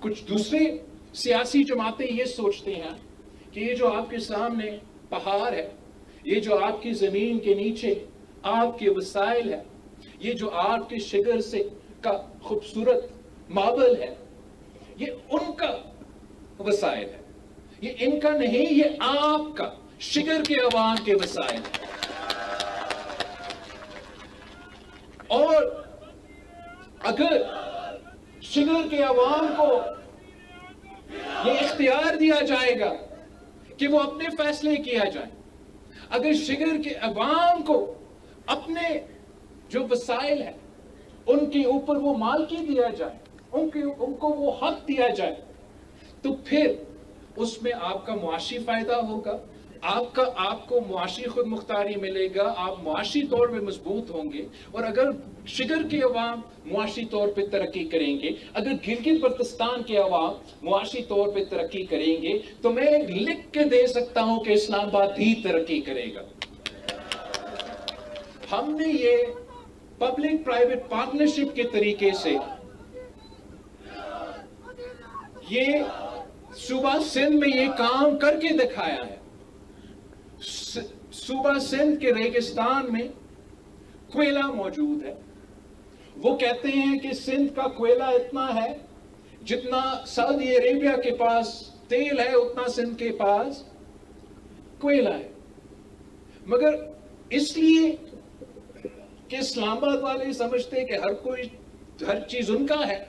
کچھ دوسرے سیاسی جماعتیں یہ سوچتے ہیں کہ یہ جو آپ کے سامنے پہاڑ ہے، یہ جو آپ کی زمین کے نیچے آپ کے وسائل ہے، یہ جو آپ کے شگر سے کا خوبصورت مابل ہے، یہ ان کا وسائل ہے، یہ ان کا نہیں، یہ آپ کا شگر کے عوام کے وسائل ہے۔ اور اگر شگر کے عوام کو یہ اختیار دیا جائے گا کہ وہ اپنے فیصلے کیا جائیں، اگر شگر کے عوام کو اپنے جو وسائل ہیں ان کے اوپر وہ مالکی دیا جائے، ان کو وہ حق دیا جائے، تو پھر اس میں آپ کا معاشی فائدہ ہوگا، آپ کو معاشی خود مختاری ملے گا، آپ معاشی طور پہ مضبوط ہوں گے۔ اور اگر شگر کے عوام معاشی طور پہ ترقی کریں گے، اگر گلگت بلتستان کے عوام معاشی طور پہ ترقی کریں گے، تو میں لکھ کے دے سکتا ہوں کہ اسلام آباد بھی ترقی کرے گا۔ ہم نے یہ پبلک پرائیویٹ پارٹنرشپ کے طریقے سے یہ صوبہ سندھ میں یہ کام کر کے دکھایا ہے۔ صوبہ سندھ کے ریگستان میں کوئلہ موجود ہے، وہ کہتے ہیں کہ سندھ کا کوئلہ اتنا ہے جتنا سعودی عربیہ کے پاس تیل ہے اتنا سندھ کے پاس کوئلہ ہے، مگر اس لیے کہ اسلام آباد والے سمجھتے ہیں کہ ہر چیز ان کا ہے۔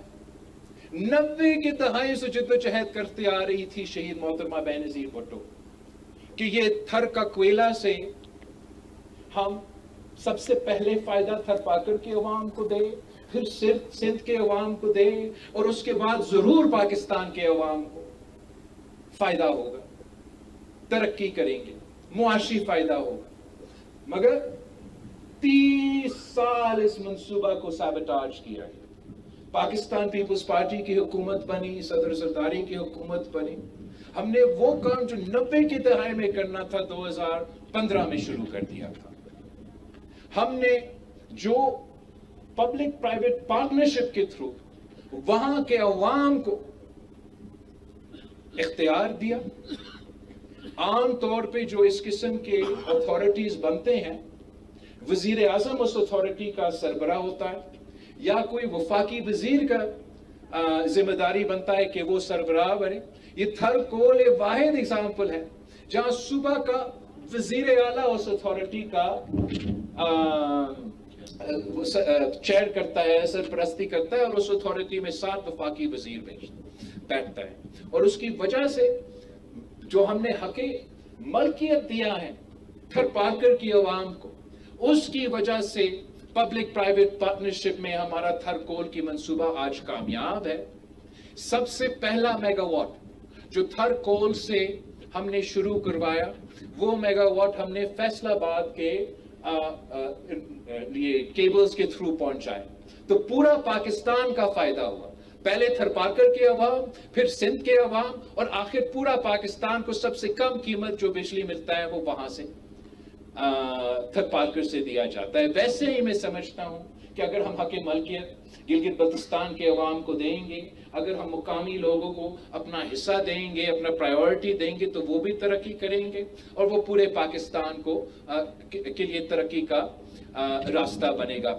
90 کے دہائی سے جدوجہد کرتے آ رہی تھی شہید محترمہ بے نظیر بھٹو کہ یہ تھر کا کوئلہ سے ہم سب سے پہلے فائدہ تھر پاکر کے عوام کو دے، پھر سندھ کے عوام کو دے، اور اس کے بعد ضرور پاکستان کے عوام کو فائدہ ہوگا، ترقی کریں گے، معاشی فائدہ ہوگا۔ مگر 30 سال اس منصوبہ کو سابوٹاج کیا ہے۔ پاکستان پیپلز پارٹی کی حکومت بنی، صدر زرداری کی حکومت بنی، ہم نے وہ کام جو 90 کی دہائی میں کرنا تھا 2015 میں شروع کر دیا تھا۔ ہم نے جو پبلک پرائیویٹ پارٹنرشپ کے تھرو وہاں کے عوام کو اختیار دیا۔ عام طور پہ جو اس قسم کے اتھارٹیز بنتے ہیں، وزیر اعظم اس اتھارٹی کا سربراہ ہوتا ہے، یا کوئی وفاقی وزیر کا ذمہ داری بنتا ہے کہ وہ سربراہ بنے۔ یہ تھر کول ایک واحد ایگزامپل ہے جہاں صوبہ کا وزیر اعلیٰ اس اتھارٹی کا چیئر کرتا ہے، سرپرستی کرتا ہے، اور اس اتھارٹی میں 7 وفاقی وزیر بیٹھتا ہے۔ اور اس کی وجہ سے جو ہم نے حق ملکیت دیا ہے تھر پاکر کی عوام کو، اس کی وجہ سے پبلک پرائیویٹ پارٹنرشپ میں ہمارا تھر کول کی منصوبہ آج کامیاب ہے۔ سب سے پہلا میگا واٹ جو تھر کول سے ہم نے شروع کروایا، وہ میگا واٹ ہم نے فیصل آباد کے کیبلز کے تھرو پہنچائے، تو پورا پاکستان کا فائدہ ہوا۔ پہلے تھر پاکر کے عوام، پھر سندھ کے عوام، اور آخر پورا پاکستان کو سب سے کم قیمت جو بجلی ملتا ہے وہ وہاں سے تھر پاکر سے دیا جاتا ہے۔ ویسے ہی میں سمجھتا ہوں کہ اگر ہم حق ملکیت گلگت بلتستان کے عوام کو دیں گے، اگر ہم مقامی لوگوں کو اپنا حصہ دیں گے، اپنا پرائیورٹی دیں گے، تو وہ بھی ترقی کریں گے، اور وہ پورے پاکستان کے لیے ترقی کا راستہ بنے گا۔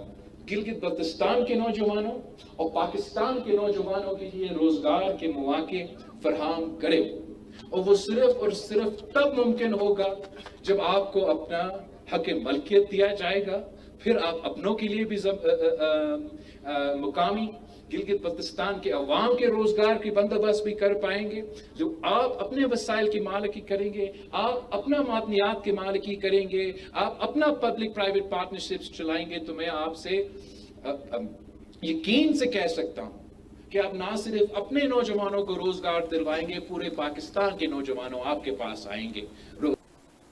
گلگت بلتستان کے نوجوانوں اور پاکستان کے نوجوانوں کے لیے روزگار کے مواقع فراہم کرے، اور وہ صرف اور صرف تب ممکن ہوگا جب آپ کو اپنا حق ملکیت دیا جائے گا، پھر آپ اپنوں کے لیے بھی مقامی گلگت بلتستان کے عوام کے روزگار کی بندوبست بھی کر پائیں گے۔ جو آپ اپنے وسائل کی مالکی کریں گے، آپ اپنا معدنیات کی مالکی کریں گے، آپ اپنا پبلک پرائیویٹ پارٹنرشپس چلائیں گے، تو میں آپ سے یقین سے کہہ سکتا ہوں کہ آپ نہ صرف اپنے نوجوانوں کو روزگار دلوائیں گے، پورے پاکستان کے نوجوانوں آپ کے پاس آئیں گے۔